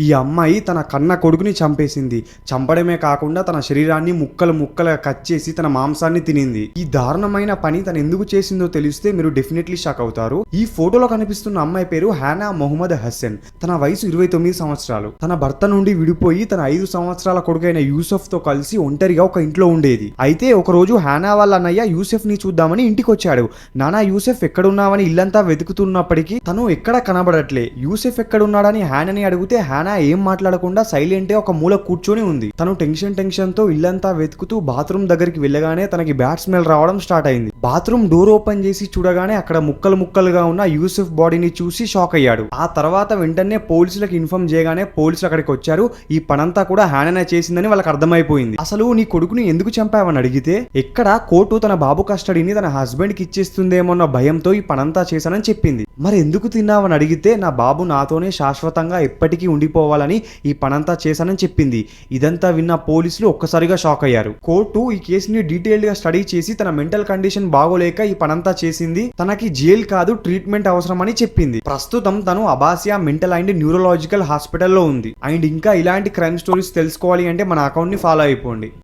ఈ అమ్మాయి తన కన్న కొడుకుని చంపేసింది. చంపడమే కాకుండా తన శరీరాన్ని ముక్కలు ముక్కలుగా కట్ చేసి తన మాంసాన్ని తినింది. ఈ దారుణమైన పని తను ఎందుకు చేసిందో తెలిస్తే మీరు డెఫినెట్లీ షాక్ అవుతారు. ఈ ఫోటోలో కనిపిస్తున్న అమ్మాయి పేరు హానా మొహమ్మద్ హసన్. తన వయసు 29 సంవత్సరాలు. తన భర్త నుండి విడిపోయి తన 5 సంవత్సరాల కొడుకైన యూసఫ్ తో కలిసి ఒంటరిగా ఒక ఇంట్లో ఉండేది. అయితే ఒక రోజు హానా వాళ్ళ అన్నయ్య యూసఫ్ ని చూద్దామని ఇంటికి వచ్చాడు. నానా యూసఫ్ ఎక్కడున్నావని ఇల్లంతా వెతుకుతున్నప్పటికీ తను ఎక్కడా కనబడట్లే. యూసఫ్ ఎక్కడున్నాడని హానాని అడిగితే హానా ఏం మాట్లాడకుండా సైలెంట్ గా ఒక మూల కూర్చొని ఉంది. తను టెన్షన్ తో ఇల్లంతా వెతుకుతూ బాత్రూమ్ దగ్గరికి వెళ్ళగానే తనకి బ్యాడ్ స్మెల్ రావడం స్టార్ట్ అయింది. బాత్రూమ్ డోర్ ఓపెన్ చేసి చూడగానే అక్కడ ముక్కలు ముక్కలుగా ఉన్న యూసఫ్ బాడీని చూసి షాక్ అయ్యాడు. ఆ తర్వాత వెంటనే పోలీసులకు ఇన్ఫార్మ్ చేయగానే పోలీసులు అక్కడికి వచ్చారు. ఈ పనంతా కూడా హానా చేసిందని వాళ్ళకి అర్థమైపోయింది. అసలు నీ కొడుకుని ఎందుకు చంపావని అడిగితే ఎక్కడ కోర్టు తన బాబు కస్టడీని తన హస్బెండ్ కి ఇచ్చేస్తుందేమోన్న భయంతో ఈ పనంతా చేశానని చెప్పింది. మరి ఎందుకు తిన్నావని అడిగితే నా బాబు నాతోనే శాశ్వతంగా ఎప్పటికీ ఉండిపోవాలని ఈ పనంతా చేశానని చెప్పింది. ఇదంతా విన్న పోలీసులు ఒక్కసారిగా షాక్ అయ్యారు. కోర్టు ఈ కేసుని డీటెయిల్డ్ గా స్టడీ చేసి తన మెంటల్ కండిషన్ బాగోలేక ఈ పనంతా చేసింది, తనకి జైల్ కాదు ట్రీట్మెంట్ అవసరమని చెప్పింది. ప్రస్తుతం తను అబాసియా మెంటల్ అండ్ న్యూరలాజికల్ హాస్పిటల్లో ఉంది. అండ్ ఇంకా ఇలాంటి క్రైమ్ స్టోరీస్ తెలుసుకోవాలి అంటే మన అకౌంట్ ని ఫాలో అయిపోండి.